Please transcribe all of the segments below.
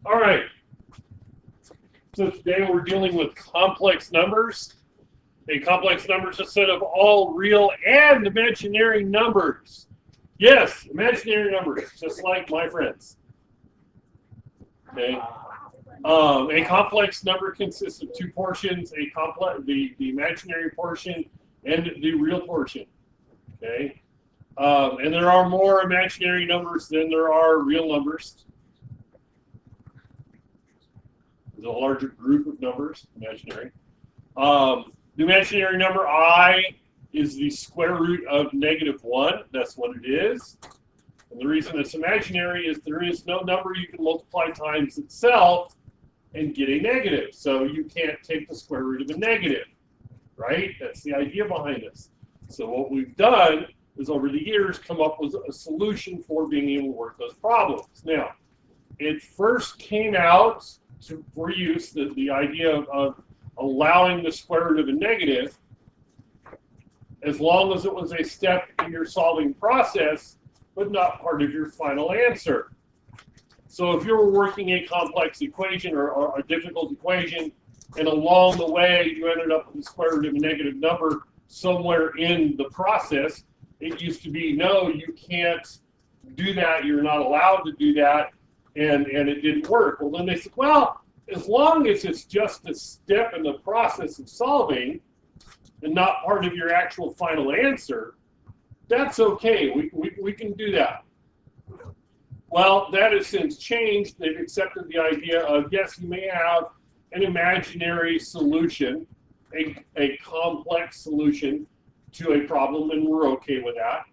All right. So today we're dealing with complex numbers. A complex number is a set of all real and imaginary numbers. Yes, imaginary numbers, just like my friends. Okay. A complex number consists of two portions: the imaginary portion, and the real portion. Okay. And there are more imaginary numbers than there are real numbers. There's a larger group of numbers, imaginary. The imaginary number I is the square root of -1. That's what it is. And the reason it's imaginary is there is no number you can multiply times itself and get a negative. So you can't take the square root of a negative, right? That's the idea behind this. So what we've done is over the years come up with a solution for being able to work those problems. Now, it first came out for use, the idea of allowing the square root of a negative, as long as it was a step in your solving process, but not part of your final answer. So if you were working a complex equation or a difficult equation, and along the way you ended up with the square root of a negative number somewhere in the process, it used to be, no, you can't do that, you're not allowed to do that, and it didn't work. Well, then they said, well, as long as it's just a step in the process of solving and not part of your actual final answer, that's okay. We can do that. Well, that has since changed. They've accepted the idea of, yes, you may have an imaginary solution, a complex solution to a problem, and we're okay with that.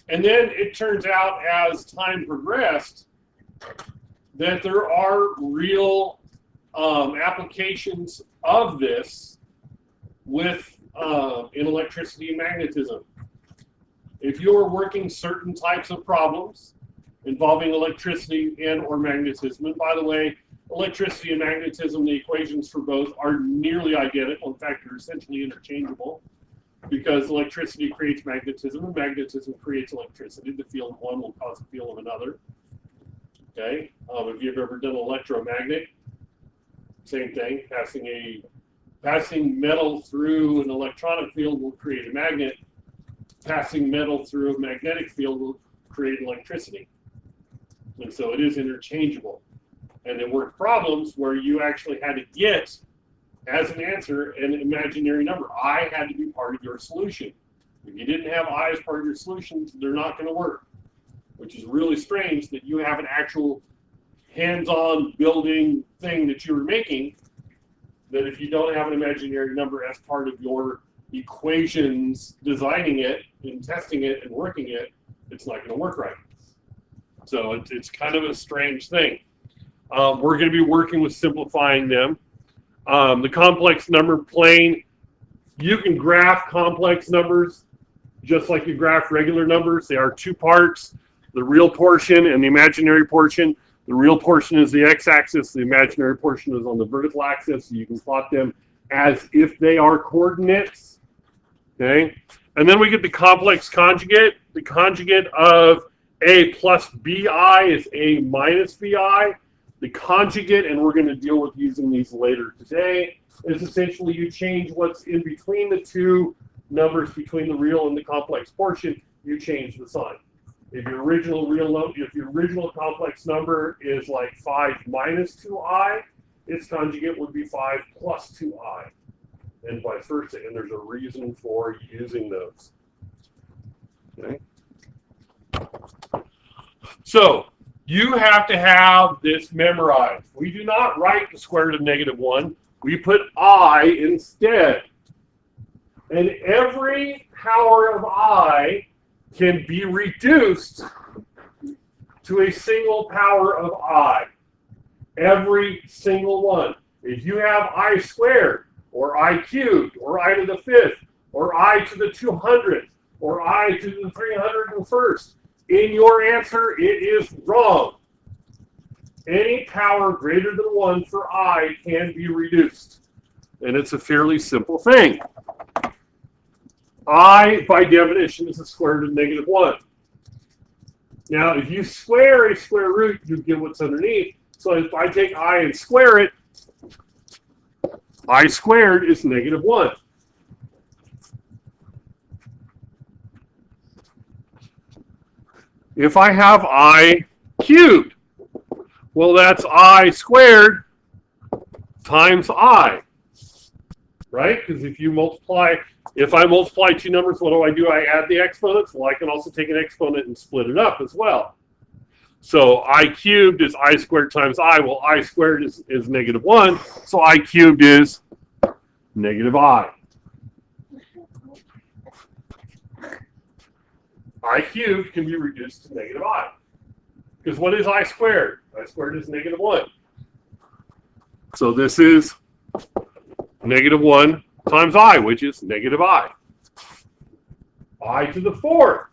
And then it turns out, as time progressed, that there are real applications of this with in electricity and magnetism. If you are working certain types of problems involving electricity and or magnetism, and by the way, electricity and magnetism, the equations for both are nearly identical. In fact, they're essentially interchangeable, because electricity creates magnetism and magnetism creates electricity. The field of one will cause the field of another. Okay, if you've ever done electromagnet, same thing. Passing metal through an electronic field will create a magnet. Passing metal through a magnetic field will create electricity. And so it is interchangeable. And there were problems where you actually had to get, as an answer, an imaginary number. I had to be part of your solution. If you didn't have I as part of your solution, they're not going to work. Which is really strange that you have an actual hands-on building thing that you were making, that if you don't have an imaginary number as part of your equations, designing it and testing it and working it, it's not going to work right. So it's kind of a strange thing. We're going to be working with simplifying them. The complex number plane, you can graph complex numbers just like you graph regular numbers. They are two parts, the real portion and the imaginary portion. The real portion is the x-axis, the imaginary portion is on the vertical axis, so you can plot them as if they are coordinates. Okay? And then we get the complex conjugate. The conjugate of a plus bi is a minus bi. The conjugate, and we're going to deal with using these later today, is essentially you change what's in between the two numbers, between the real and the complex portion, you change the sign. If your original complex number is like 5 minus 2i, its conjugate would be 5 plus 2i, and vice versa. And there's a reason for using those. Okay. So you have to have this memorized. We do not write the square root of -1. We put I instead. And every power of I can be reduced to a single power of I. Every single one. If you have I squared, or I cubed, or I to the 5th, or I to the 200th, or I to the 301st, in your answer, it is wrong. Any power greater than 1 for I can be reduced. And it's a fairly simple thing. I, by definition, is the square root of -1. Now, if you square a square root, you get what's underneath. So if I take I and square it, I squared is negative 1. If I have I cubed, well, that's I squared times I, right? Because if I multiply two numbers, what do? I add the exponents. Well, I can also take an exponent and split it up as well. So I cubed is I squared times I. Well, I squared is negative 1. So I cubed is negative I. I cubed can be reduced to negative I. Because what is I squared? I squared is negative 1. So this is negative 1 times I, which is negative I. I to the fourth.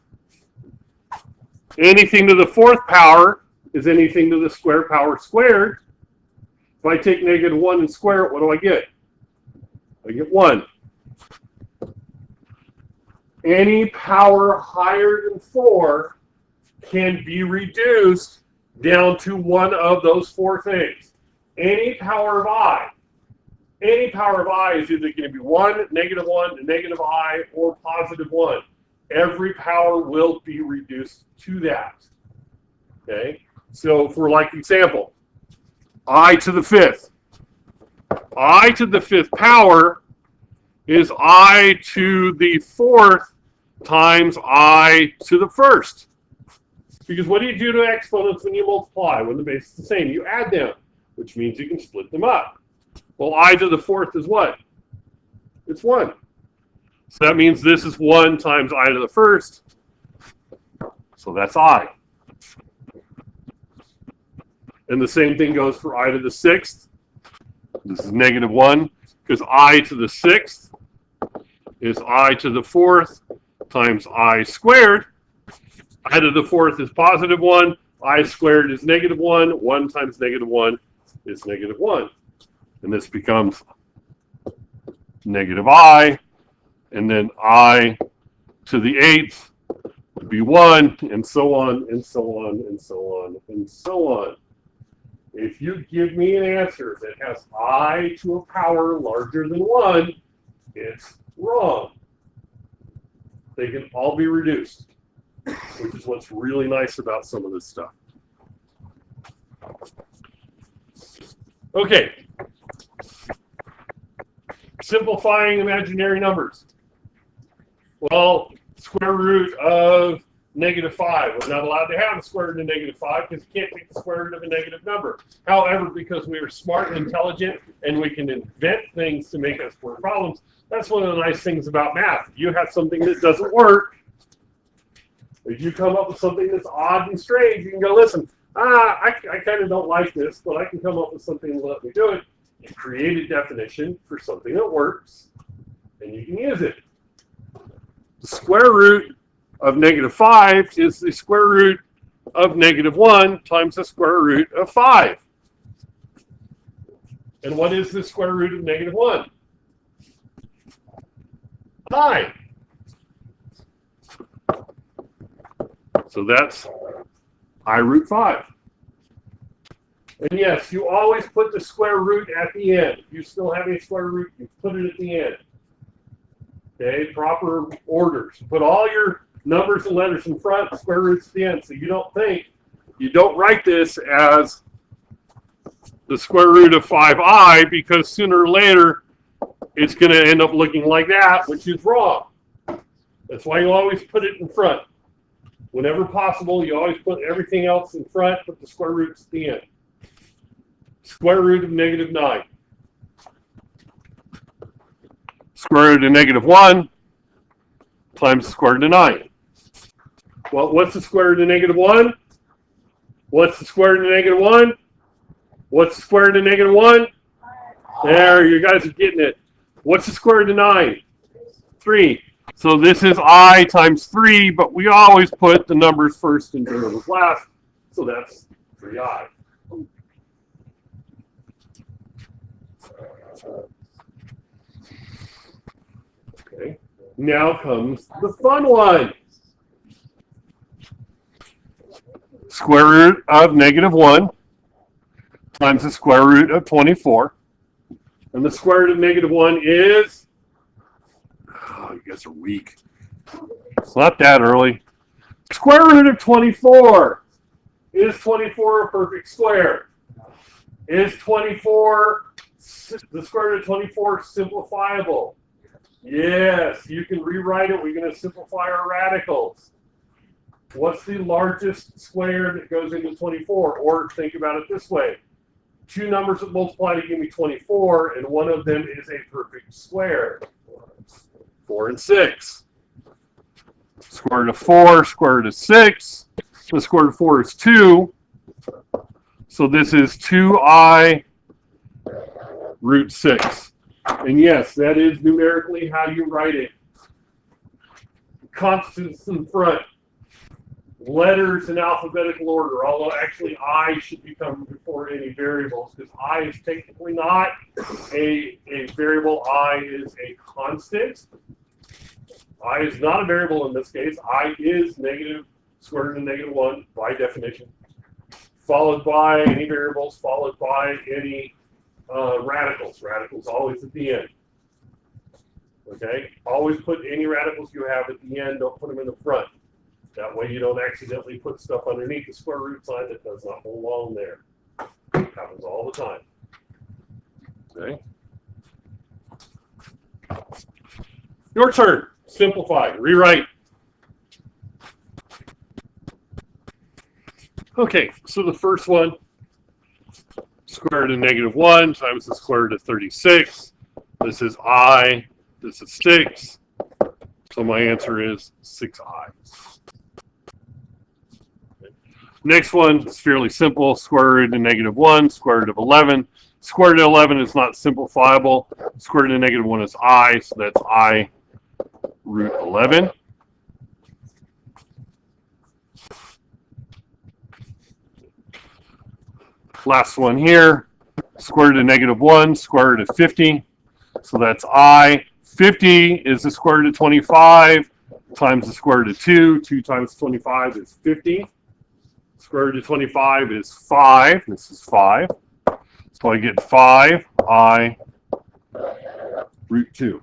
Anything to the fourth power is anything to the square power squared. If I take negative 1 and square it, what do I get? I get 1. Any power higher than 4 can be reduced down to one of those four things. Any power of I. Any power of I is either going to be 1, negative 1, negative I, or positive 1. Every power will be reduced to that. Okay? So for like example, I to the fifth. I to the fifth power is I to the fourth times I to the first. Because what do you do to exponents when you multiply? When the base is the same, you add them, which means you can split them up. Well, I to the fourth is what? It's 1. So that means this is 1 times I to the first. So that's I. And the same thing goes for I to the sixth. This is negative 1, because I to the sixth is I to the fourth times I squared. I to the fourth is positive 1. I squared is negative 1. 1 times negative 1 is negative 1. And this becomes negative I. And then I to the eighth would be 1, and so on, and so on, and so on, and so on. If you give me an answer that has I to a power larger than 1, it's wrong. They can all be reduced, which is what's really nice about some of this stuff. Okay. Simplifying imaginary numbers. Well, square root of negative 5. We're not allowed to have a square root of negative 5 because you can't take the square root of a negative number. However, because we are smart and intelligent and we can invent things to make us work problems, that's one of the nice things about math. If you have something that doesn't work, if you come up with something that's odd and strange, you can go, listen, I kind of don't like this, but I can come up with something to let me do it. You create a definition for something that works, and you can use it. The square root of negative 5 is the square root of negative 1 times the square root of 5. And what is the square root of negative 1? I. So that's I root 5. And yes, you always put the square root at the end. If you still have a square root, you put it at the end. Okay, proper orders. Put all your numbers and letters in front, square roots at the end. So you don't write this as the square root of 5i, because sooner or later it's going to end up looking like that, which is wrong. That's why you always put it in front. Whenever possible, you always put everything else in front, put the square roots at the end. Square root of negative 9. Square root of negative 1 times the square root of 9. Well, what's the square root of negative 1? What's the square root of negative 1? What's the square root of negative 1? There, you guys are getting it. What's the square root of 9? 3. So this is I times 3, but we always put the numbers first and variables last. So that's 3i. Okay. Now comes the fun one. square root of -1 times the square root of 24. And the square root of -1 is, oh, you guys are weak. It's not that early. Square root of 24. Is 24 a perfect square? Is 24, the square root of 24, simplifiable? Yes, you can rewrite it. We're going to simplify our radicals. What's the largest square that goes into 24? Or think about it this way. Two numbers that multiply to give me 24, and one of them is a perfect square. 4 and 6. Square root of 4, square root of 6. The square root of 4 is 2. So this is 2i root 6. And yes, that is numerically how you write it. Constants in front. Letters in alphabetical order, although actually I should become before any variables, because I is technically not a variable. I is a constant. I is not a variable in this case. I is negative square root of -1 by definition, followed by any variables, followed by any radicals. Radicals always at the end. Okay? Always put any radicals you have at the end. Don't put them in the front. That way you don't accidentally put stuff underneath the square root sign that does not belong there. It happens all the time. Okay? Your turn. Simplify. Rewrite. Okay, so the first one, square root of -1 times the square root of 36. This is I. This is 6. So my answer is 6i. Next one is fairly simple. Square root of -1, square root of 11. Square root of 11 is not simplifiable. Square root of -1 is I, so that's I root 11. Last one here. Square root of -1, square root of 50. So that's I. 50 is the square root of 25 times the square root of 2. 2 times 25 is 50. Square root of 25 is 5. This is 5. So I get 5i root 2.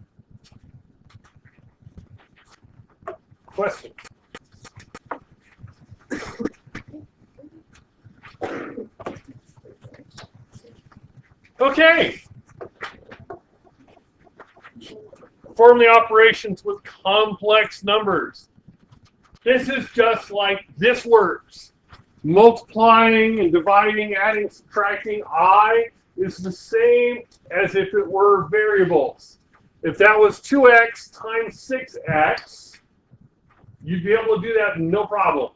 Question? Okay. Perform the operations with complex numbers. This is just like this works. Multiplying and dividing, adding, subtracting, I is the same as if it were variables. If that was 2x times 6x, you'd be able to do that no problem.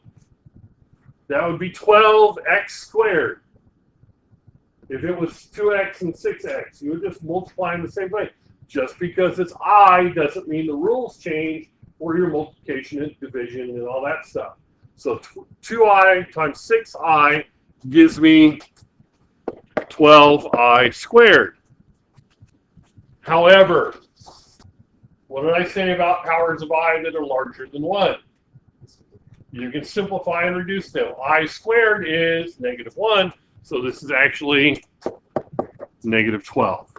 That would be 12x squared. If it was 2x and 6x, you would just multiply them the same way. Just because it's I doesn't mean the rules change for your multiplication and division and all that stuff. So 2i times 6i gives me 12i squared. However, what did I say about powers of I that are larger than 1? You can simplify and reduce them. I squared is -1, so this is actually -12.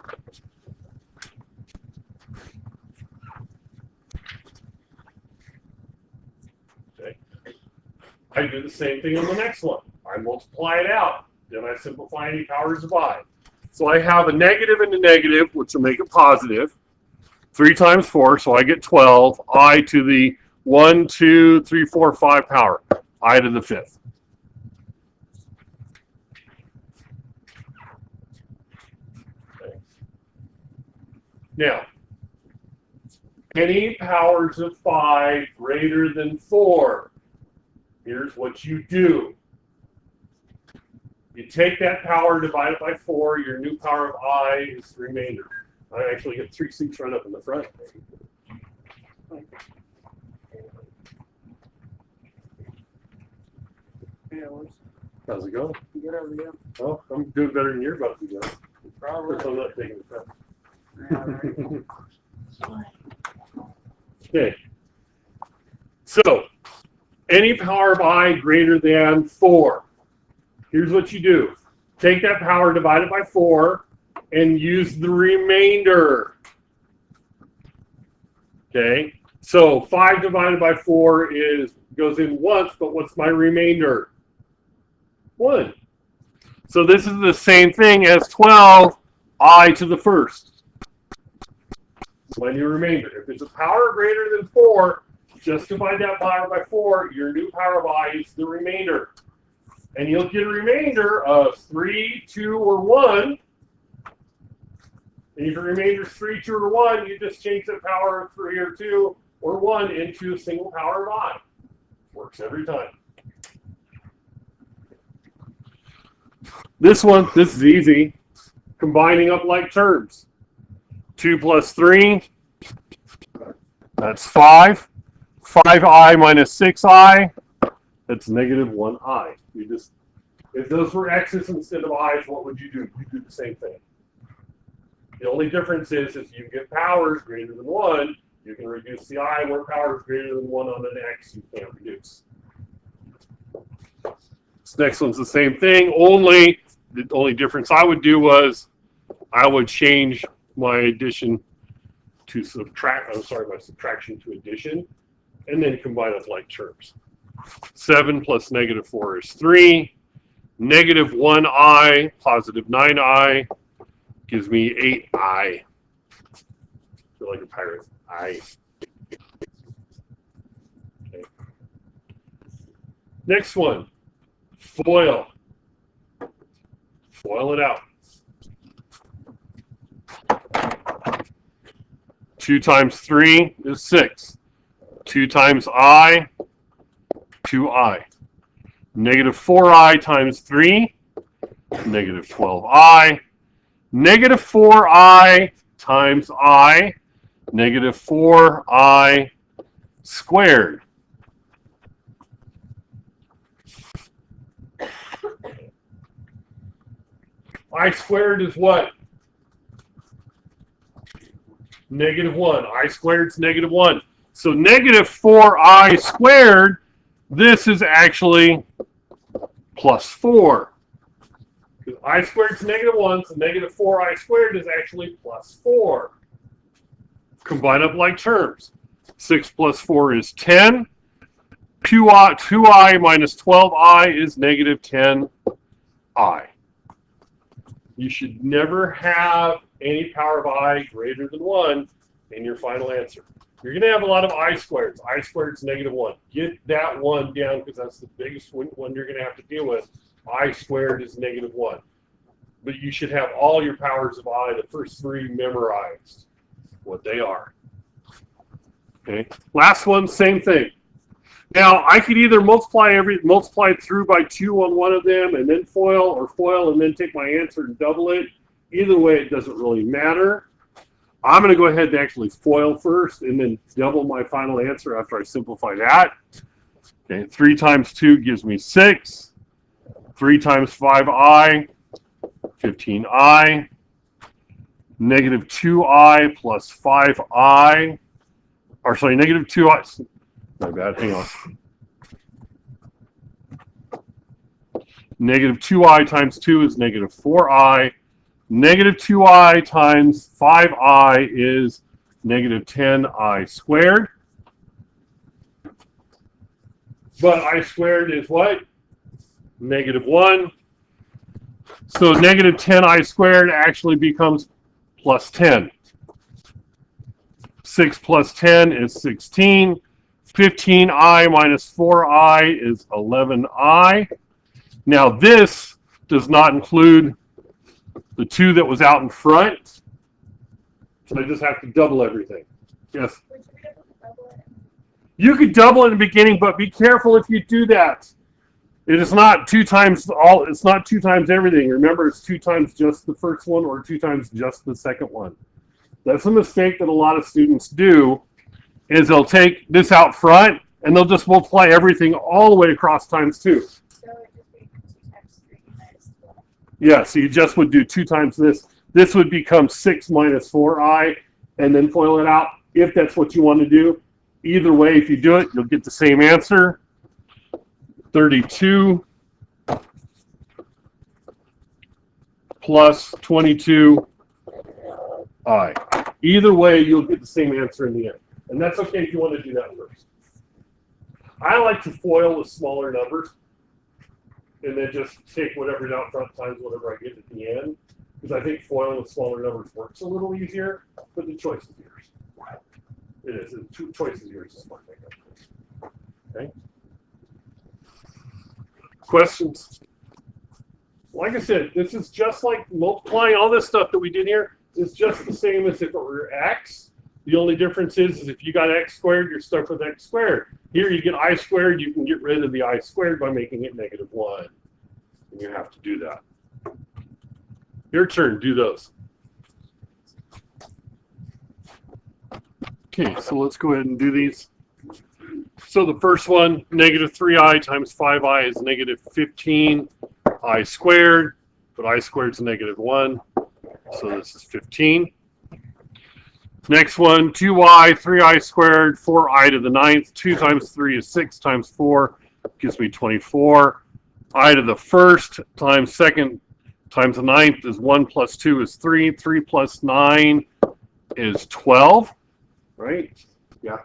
Okay. I do the same thing on the next one. I multiply it out. Then I simplify any powers of I. So I have a negative and a negative, which will make it positive. 3 times 4, so I get 12. I to the 1, 2, 3, 4, 5 power. I to the 5th. Okay. Now, any powers of 5 greater than 4. Here's what you do. You take that power, divide it by 4. Your new power of I is the remainder. I actually get 3 seats right up in the front. How's it going? Good over here. Oh, I'm doing better than you're about to do. Probably. I'm not taking the front. Yeah, right. Okay. So, any power of I greater than 4. Here's what you do. Take that power divided by 4 and use the remainder. Okay, so 5 divided by 4 goes in once, but what's my remainder? 1. So this is the same thing as 12 I to the first. My new remainder. If it's a power greater than 4, just divide that power by 4. Your new power of I is the remainder. And you'll get a remainder of 3, 2, or 1. And if your remainder is 3, 2, or 1, you just change the power of 3 or 2 or 1 into a single power of I. Works every time. This is easy. Combining up like terms. 2 plus 3, that's 5. 5I minus 6I, that's negative 1I. If those were x's instead of i's, what would you do? You do the same thing. The only difference is if you get powers greater than 1, you can reduce the I. Where power is greater than 1 on an x, you can't reduce. This next one's the same thing, the only difference I would do was I would change my addition to my subtraction to addition, and then combine up like terms. 7 plus negative 4 is 3. Negative 1I, positive 9I, gives me 8I. I feel like a pirate. I. Okay. Next one, FOIL. FOIL it out. 2 times 3 is 6. 2 times I, 2I. Negative 4I times 3, negative 12I. Negative 4I times I, negative 4I squared. I squared is what? Negative 1. I squared is negative 1. So negative 4I squared, this is actually plus 4. Because I squared is negative 1, so negative 4I squared is actually plus 4. Combine up like terms. 6 plus 4 is 10. 2I minus 12I is negative 10I. You should never have any power of I greater than 1 in your final answer. You're going to have a lot of I squareds. I squared is negative 1. Get that 1 down because that's the biggest one you're going to have to deal with. I squared is negative 1. But you should have all your powers of I, the first 3, memorized, what they are. Okay. Last one, same thing. Now, I could either multiply it through by 2 on one of them and then FOIL, or FOIL and then take my answer and double it. Either way, it doesn't really matter. I'm going to go ahead and actually FOIL first and then double my final answer after I simplify that. Okay, 3 times 2 gives me 6. 3 times 5I, 15I. Negative 2I plus 5I. Or sorry, negative 2I. My bad, hang on. Negative 2I times 2 is negative 4I. Negative 2I times 5I is negative 10I squared. But I squared is what? Negative 1. So negative 10I squared actually becomes plus 10. 6 plus 10 is 16. 15I minus 4I is 11I. Now this does not include the 2 that was out in front. So I just have to double everything. Yes? You could double it in the beginning, but be careful if you do that. It is not 2 times all. It's not 2 times everything. Remember, it's 2 times just the first one or 2 times just the second one. That's a mistake that a lot of students do. Is they'll take this out front and they'll just multiply everything all the way across times 2. So it just becomes 2 times 3 minus 12. Yeah, so you just would do 2 times this. This would become 6 minus 4I, and then FOIL it out if that's what you want to do. Either way, if you do it, you'll get the same answer. 32 plus 22i. Either way, you'll get the same answer in the end. And that's okay if you want to do that first. I like to FOIL with smaller numbers and then just take whatever's out front times whatever I get at the end. Because I think FOIL with smaller numbers works a little easier, but the choice is yours. It is. The choice is yours. Okay. Questions? Like I said, this is just like multiplying all this stuff that we did here. It's just the same as if it were x. The only difference is if you got x squared, you're stuck with x squared. Here you get I squared. You can get rid of the I squared by making it -1. And you have to do that. Your turn. Do those. Okay, so let's go ahead and do these. So the first one, -3i times 5i is -15i squared, but I squared is -1, so this is 15. Next one, 2i, 3i squared, 4i to the 9th, 2 times 3 is 6 times 4 gives me 24. I to the 1st times 2nd times the 9th is 1 plus 2 is 3, 3 plus 9 is 12, right? Yeah.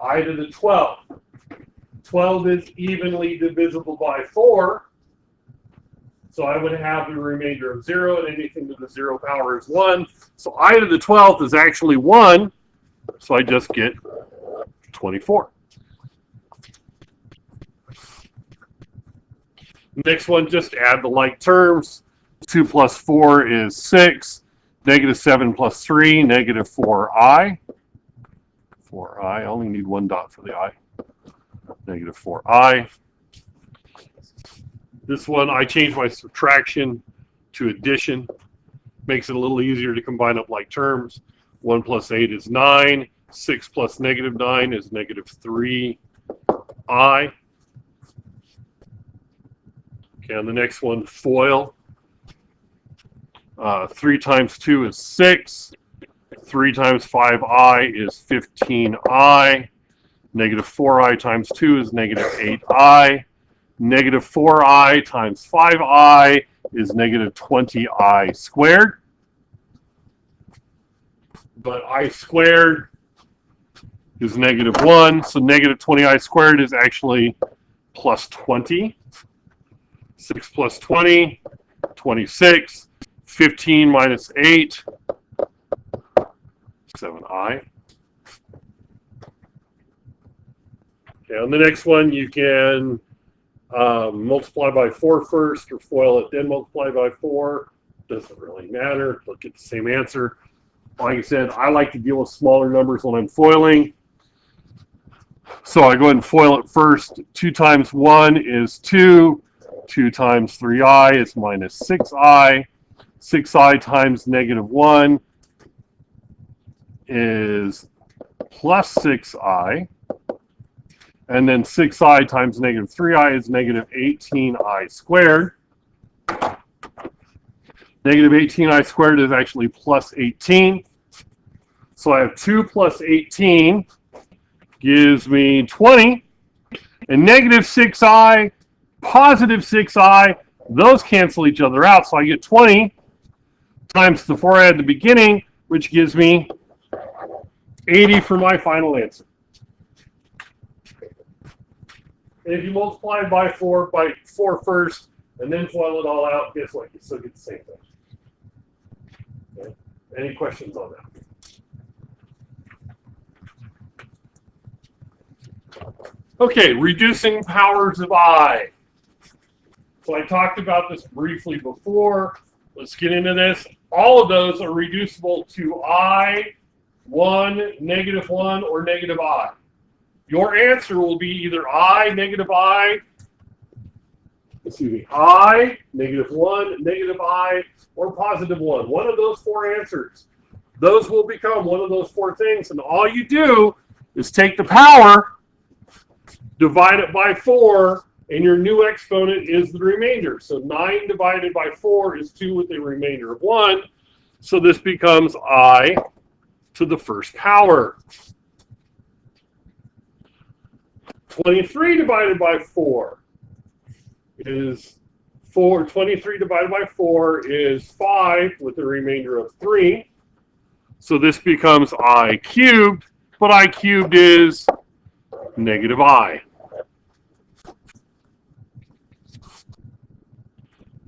I to the 12. 12 is evenly divisible by 4. So I would have the remainder of 0, and anything to the 0 power is 1. So I to the 12th is actually 1. So I just get 24. Next one, just add the like terms. 2 plus 4 is 6. -7 plus 3, -4i. 4i, I only need one dot for the I. -4i. This one, I changed my subtraction to addition. Makes it a little easier to combine up like terms. 1 plus 8 is 9. 6 plus -9 is -3i. Okay, on the next one, FOIL. 3 times 2 is 6. 3 times 5i is 15i. -4i times 2 is -8i. -4i times 5i is -20i squared. But I squared is -1, so -20i squared is actually plus 20. 6 plus 20, 26. 15 minus 8, 7i. Okay, on the next one, you can multiply by 4 first, or FOIL it, then multiply by 4. Doesn't really matter. You'll get the same answer. Like I said, I like to deal with smaller numbers when I'm FOILing. So I go ahead and FOIL it first. 2 times 1 is 2. 2 times 3i is -6i. 6i times -1 is plus 6i. And then 6i times -3i is -18i squared. -18i squared is actually plus 18. So I have 2 plus 18 gives me 20. And -6i, positive 6i, those cancel each other out. So I get 20 times the 4 I had at the beginning, which gives me 80 for my final answer. And if you multiply by 4 first, and then FOIL it all out, guess what? You still get the same thing. Okay. Any questions on that? Okay, reducing powers of I. So I talked about this briefly before. Let's get into this. All of those are reducible to I, 1, -1, or -I. Your answer will be either I, -I, excuse me, I, -1, -I, or +1. One of those 4 answers. Those will become one of those 4 things, and all you do is take the power, divide it by 4, and your new exponent is the remainder. So 9 divided by 4 is 2 with a remainder of 1. So this becomes I to the first power. 23 divided by 4 is 4. 23 divided by 4 is 5 with a remainder of 3. So this becomes I cubed, but I cubed is negative I.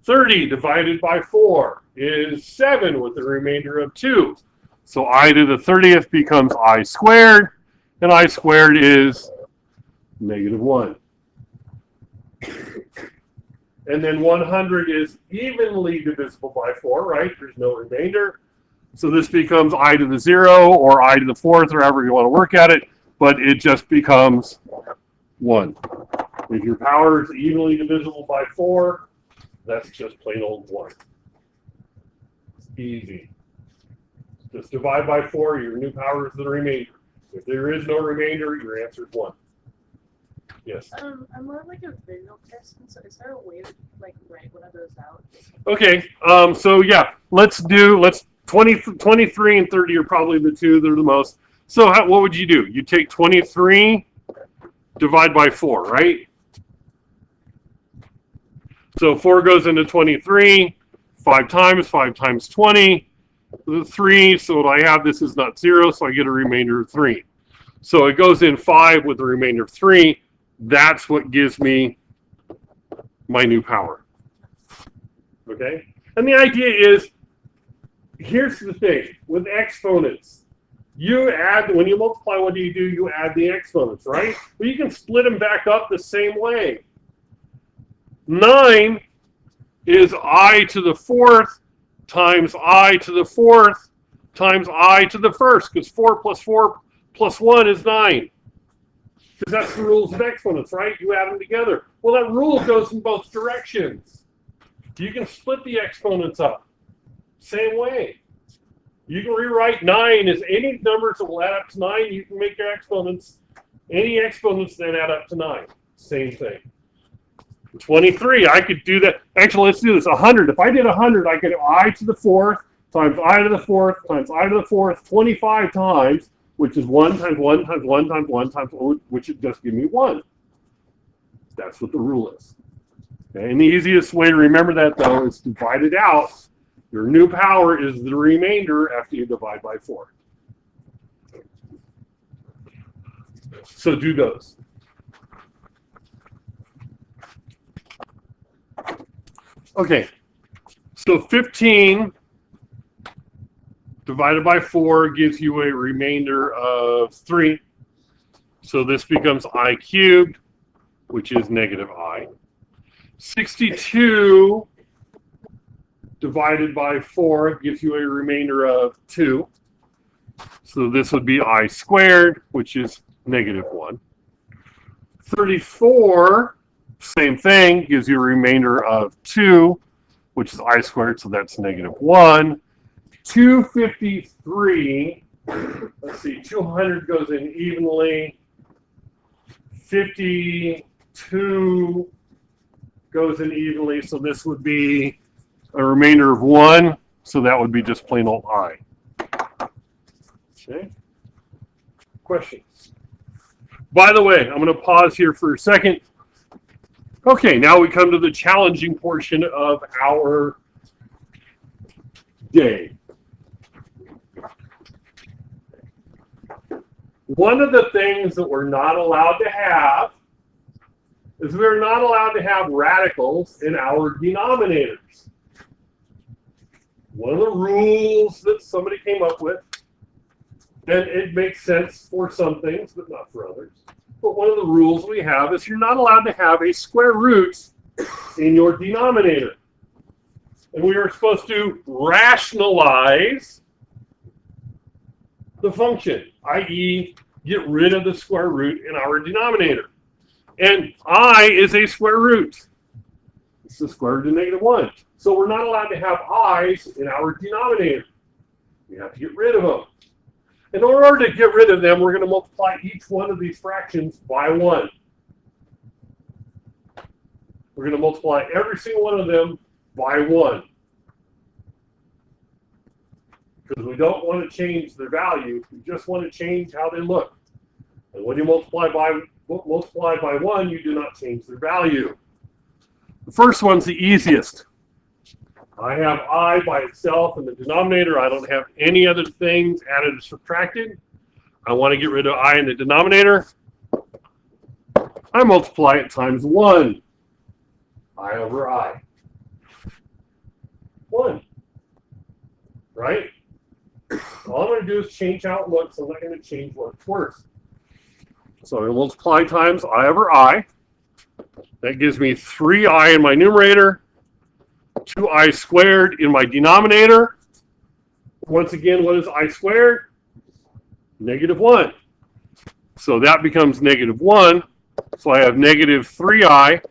30 divided by 4 is 7 with a remainder of 2. So I to the 30th becomes I squared, and I squared is negative 1. And then 100 is evenly divisible by 4, right? There's no remainder. So this becomes I to the 0 or I to the 4th or however you want to work at it, but it just becomes 1. If your power is evenly divisible by 4, that's just plain old 1. It's easy. Just divide by 4, your new power is the remainder. If there is no remainder, your answer is 1. Yes. I'm more like a visual test, so is there a way to like write one of those out? Okay, so yeah, let's 23 and 30 are probably the two that are the most. So what would you do? You take 23, divide by 4, right? So 4 goes into 23, 5 times 20, 3, so what I have, this is not 0, so I get a remainder of 3. So it goes in 5 with a remainder of 3. That's what gives me my new power. Okay? And the idea is, here's the thing, with exponents, you add, when you multiply, what do? You add the exponents, right? Well, you can split them back up the same way. 9 is I to the 4th times I to the 4th times I to the 1st, because 4 plus 1 is 9. Because that's the rules of exponents, right? You add them together. Well, that rule goes in both directions. You can split the exponents up. Same way. You can rewrite 9 as any numbers that will add up to 9. You can make your exponents, any exponents that add up to 9. Same thing. 23, I could do that. Actually, let's do this. 100. If I did 100, I could do I to the 4th times I to the 4th times I to the 4th 25 times, which is 1 times 1 times 1 times 1 times 1, which would just give me 1. That's what the rule is. Okay? And the easiest way to remember that, though, is to divide it out. Your new power is the remainder after you divide by 4. So do those. Okay, so 15 divided by 4 gives you a remainder of 3. So this becomes I cubed, which is negative I. 62 divided by 4 gives you a remainder of 2. So this would be I squared, which is negative 1. 34, same thing, gives you a remainder of 2, which is I squared, so that's negative 1. 253, let's see, 200 goes in evenly. 52 goes in evenly, so this would be a remainder of 1, so that would be just plain old I. Okay. Questions? By the way, I'm going to pause here for a second. Okay, now we come to the challenging portion of our day. One of the things that we're not allowed to have is we're not allowed to have radicals in our denominators. One of the rules that somebody came up with, and it makes sense for some things, but not for others. But one of the rules we have is you're not allowed to have a square root in your denominator. And we are supposed to rationalize the function, i.e., get rid of the square root in our denominator. And I is a square root. It's the square root of negative 1. So we're not allowed to have i's in our denominator. We have to get rid of them. In order to get rid of them, we're going to multiply each one of these fractions by 1. We're going to multiply every single one of them by 1. Because we don't want to change their value. We just want to change how they look. And what do you multiply by multiplied by 1, you do not change their value. The first one's the easiest. I have I by itself in the denominator. I don't have any other things added or subtracted. I want to get rid of I in the denominator. I multiply it times 1. I over I. 1. Right? All I'm going to do is change out looks. I'm not going to change what's worse. So I'm going to multiply times I over I. That gives me 3i in my numerator, 2i squared in my denominator. Once again, what is I squared? Negative 1. So that becomes negative 1. So I have negative 3i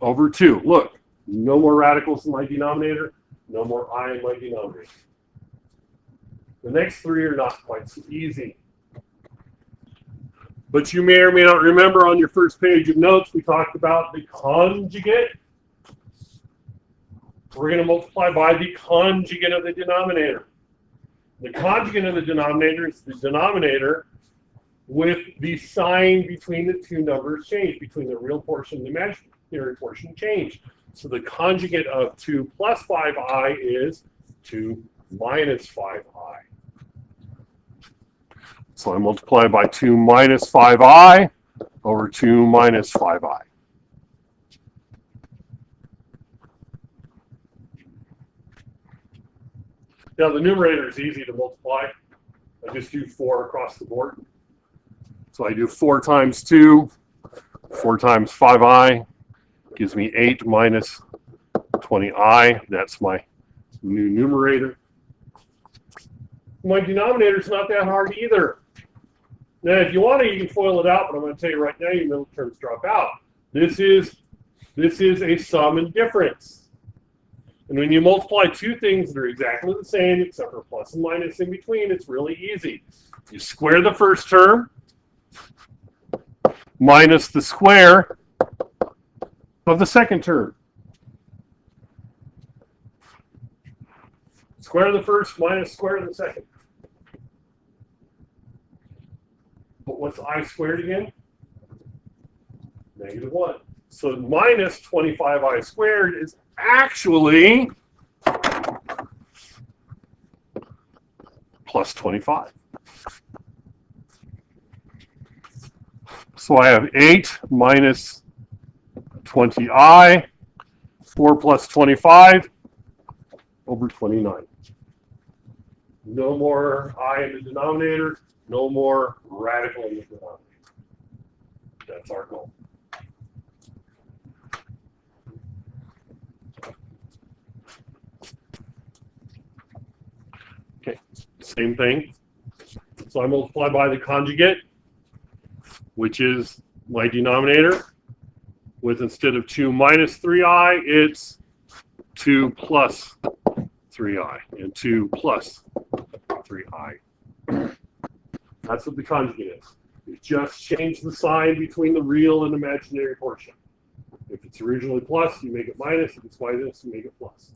over 2. Look, no more radicals in my denominator, no more I in my denominator. The next three are not quite so easy. But you may or may not remember on your first page of notes, we talked about the conjugate. We're going to multiply by the conjugate of the denominator. The conjugate of the denominator is the denominator with the sign between the two numbers changed, between the real portion and the imaginary portion changed. So the conjugate of 2 plus 5i is 2 minus 5i. So I multiply by 2 minus 5i over 2 minus 5i. Now the numerator is easy to multiply. I just do 4 across the board. So I do 4 times 2, 4 times 5i, gives me 8 minus 20i. That's my new numerator. My denominator is not that hard either. Now, if you want to, you can FOIL it out, but I'm going to tell you right now, your middle terms drop out. This is a sum and difference. And when you multiply two things that are exactly the same, except for plus and minus in between, it's really easy. You square the first term minus the square of the second term. Square of the first minus square of the second. But what's I squared again? Negative 1. So minus 25i squared is actually plus 25. So I have 8 minus 20i, 4 plus 25 over 29. No more I in the denominator, no more radical in the denominator. That's our goal. Okay, same thing. So I multiply by the conjugate, which is my denominator, with instead of 2 minus 3i, it's 2 plus 3i, and 2 plus 3i. That's what the conjugate is. You just change the sign between the real and imaginary portion. If it's originally plus, you make it minus. If it's minus, you make it plus.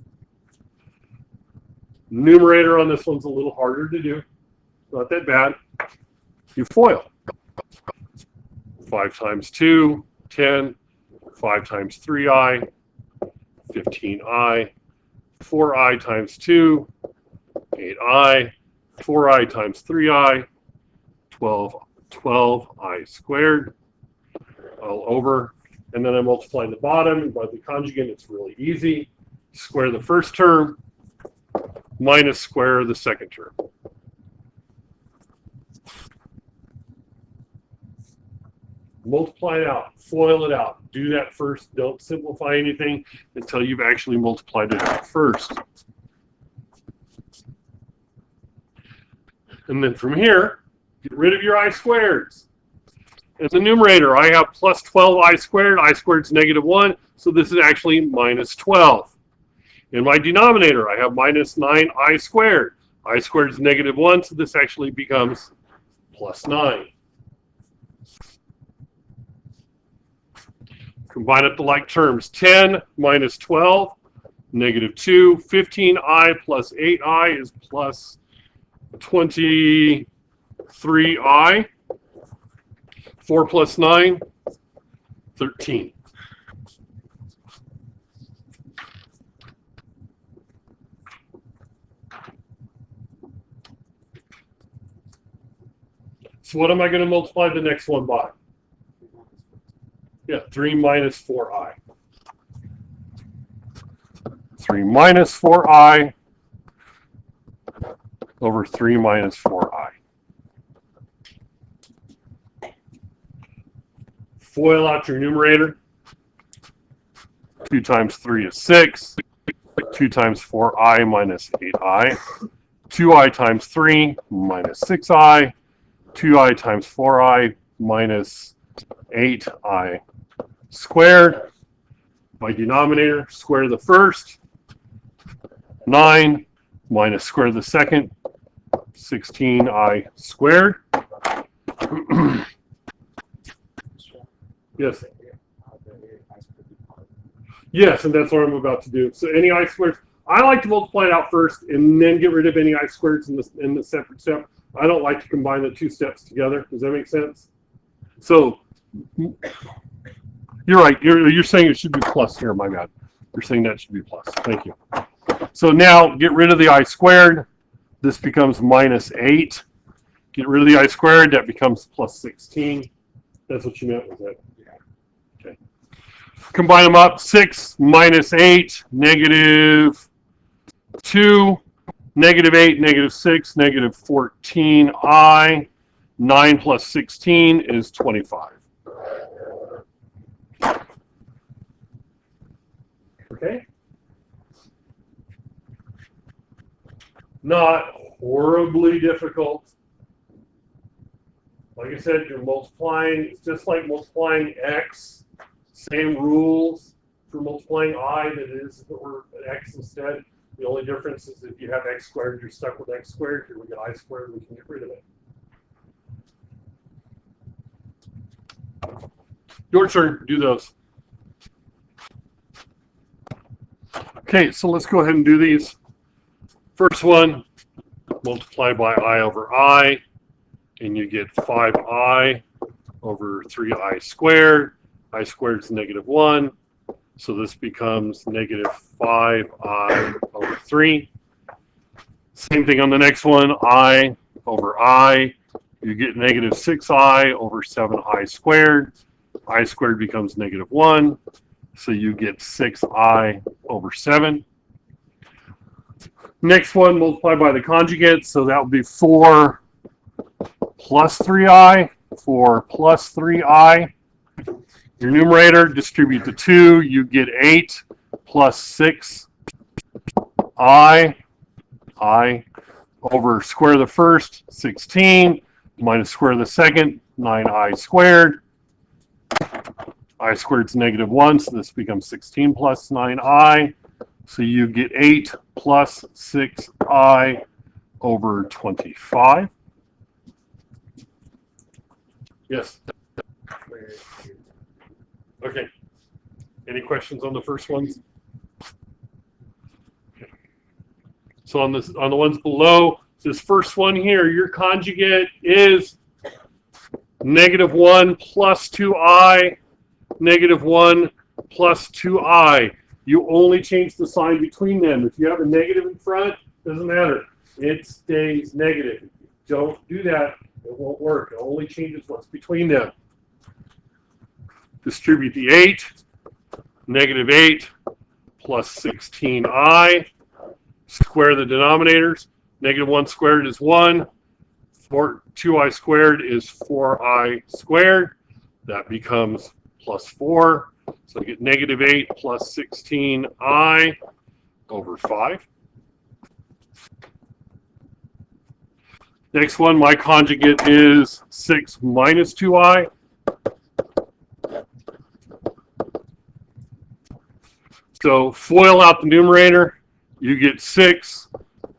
Numerator on this one's a little harder to do. Not that bad. You FOIL. 5 times 2, 10. 5 times 3i, 15i. 4i times 2, 8i. 4i times 3i, 12i squared, all over. And then I multiply the bottom, and by the conjugate, it's really easy. Square the first term, minus square the second term. Multiply it out, FOIL it out. Do that first. Don't simplify anything until you've actually multiplied it out first. And then from here, get rid of your I squareds. In the numerator, I have plus 12i squared. I squared is negative 1, so this is actually minus 12. In my denominator, I have minus 9i squared. I squared is negative 1, so this actually becomes plus 9. Combine up the like terms. 10 minus 12, negative 2. 15i plus 8i is plus 23i. 4 plus 9, 13. So what am I going to multiply the next one by? Yeah, 3 minus 4i. 3 minus 4i over 3 minus 4i. FOIL out your numerator. 2 times 3 is 6. 2 times 4i minus 8i. 2i times 3 minus 6i. 2i times 4i minus 8i squared. My denominator, square the first. 9 minus square the second. 16i squared. Yes. Yes, and that's what I'm about to do. So any I squared, I like to multiply it out first and then get rid of any I squareds in the separate step. I don't like to combine the two steps together. Does that make sense? So you're right. You're saying it should be plus here. My bad. You're saying that should be plus. Thank you. So now get rid of the I squared. This becomes minus 8. Get rid of the I squared. That becomes plus 16. That's what you meant with it. Okay. Combine them up. 6 minus 8, negative 2. Negative 8, negative 6, negative 14i. 9 plus 16 is 25. Okay? Not horribly difficult. Like I said, you're multiplying. It's just like multiplying x. Same rules for multiplying I that it is if it were an x instead. The only difference is if you have x squared, you're stuck with x squared. Here we get I squared, we can get rid of it. Your turn, do those. Okay, so let's go ahead and do these. First one, multiply by I over I, and you get 5i over 3i squared. I squared is negative 1, so this becomes negative 5i over 3. Same thing on the next one, I over I. You get negative 6i over 7i squared. I squared becomes negative 1, so you get 6i over 7. Next one, multiply by the conjugate, so that would be 4 plus 3i, 4 plus 3i. Your numerator, distribute the 2, you get 8 plus 6i, I over square the first, 16, minus square the second, 9i squared. I squared is negative 1, so this becomes 16 plus 9i. So you get 8 plus 6i over 25. Yes? Okay. Any questions on the first ones? Okay. So on the ones below, this first one here, your conjugate is negative 1 plus 2i, negative 1 plus 2i. You only change the sign between them. If you have a negative in front, doesn't matter. It stays negative. If you don't do that, it won't work. It only changes what's between them. Distribute the 8, negative 8 plus 16i. Square the denominators. Negative 1 squared is 1. 2i squared is 4i squared. That becomes plus 4. So I get negative 8 plus 16i over 5. Next one, my conjugate is 6 minus 2i. So FOIL out the numerator. You get 6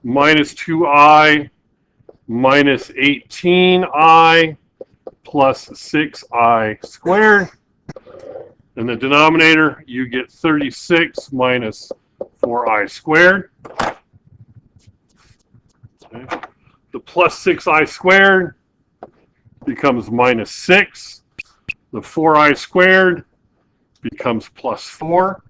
minus 2i minus 18i plus 6i squared. In the denominator, you get 36 minus 4i squared. Okay. The plus 6i squared becomes minus 6. The 4i squared becomes plus 4.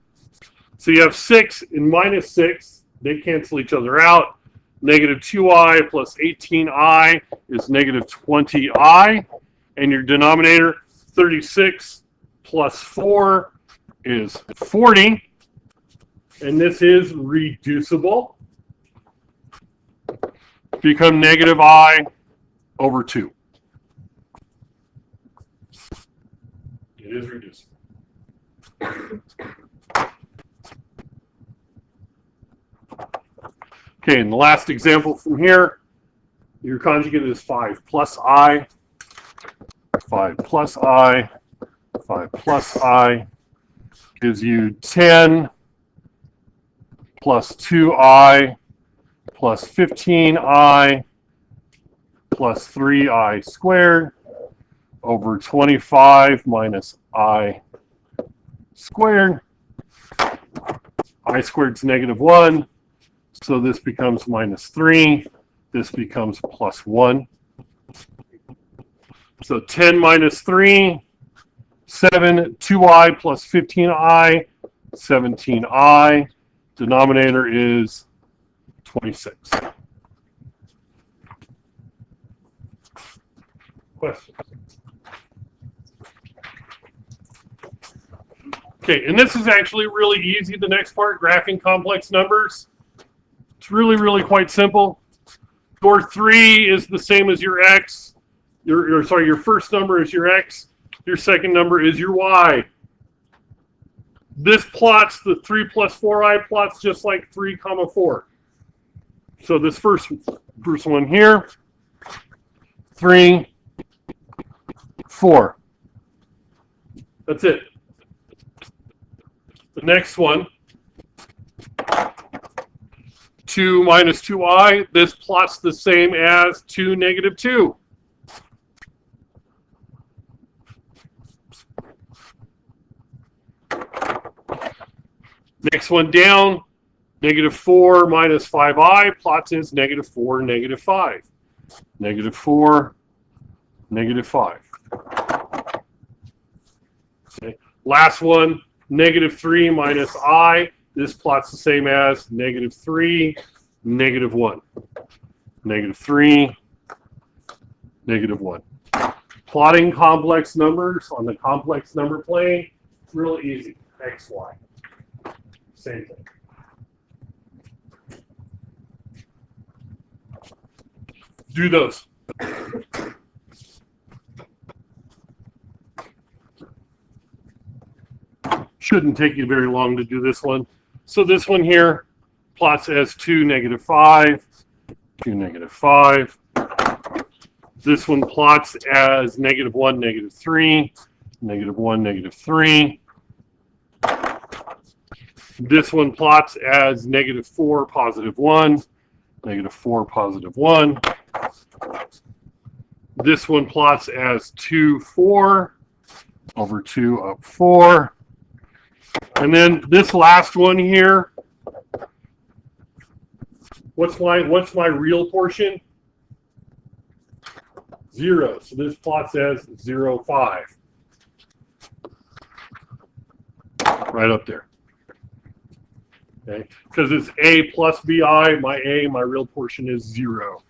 So you have 6 and minus 6. They cancel each other out. Negative 2i plus 18i is negative 20i. And your denominator, 36 plus 4 is 40. And this is reducible. Become negative I over 2. It is reducible. Okay, and the last example from here, your conjugate is 5 plus I, 5 plus I, 5 plus I gives you 10 plus 2I plus 15I plus 3I squared over 25 minus I squared. I squared is negative 1, so this becomes minus 3. This becomes plus 1. So 10 minus 3, 7, 2I plus 15I, 17I. Denominator is 26. Questions? Okay, and this is actually really easy, the next part, graphing complex numbers. It's really, really quite simple. Your 3 is the same as your x. Your first number is your x. Your second number is your y. This plots, the 3 plus 4i plots just like 3 comma 4. So this first one here, 3, 4. That's it. The next one, 2 minus 2i, this plots the same as 2 negative 2. Next one down, negative 4 minus 5i plots as negative 4, negative 5. Negative 4, negative 5. Okay. Last one, negative 3 minus I. This plots the same as negative 3, negative 1. Negative 3, negative 1. Plotting complex numbers on the complex number plane, it's real easy. X, Y. Same thing. Do those. Shouldn't take you very long to do this one. So this one here plots as 2, negative 5, 2, negative 5. This one plots as negative 1, negative 3, negative 1, negative 3. This one plots as negative 4, positive 1, negative 4, positive 1. This one plots as 2, 4, over 2 up 4. And then this last one here, what's my real portion? 0. So this plots as 0, 5. Right up there. Okay, because it's a plus bi, my real portion is 0.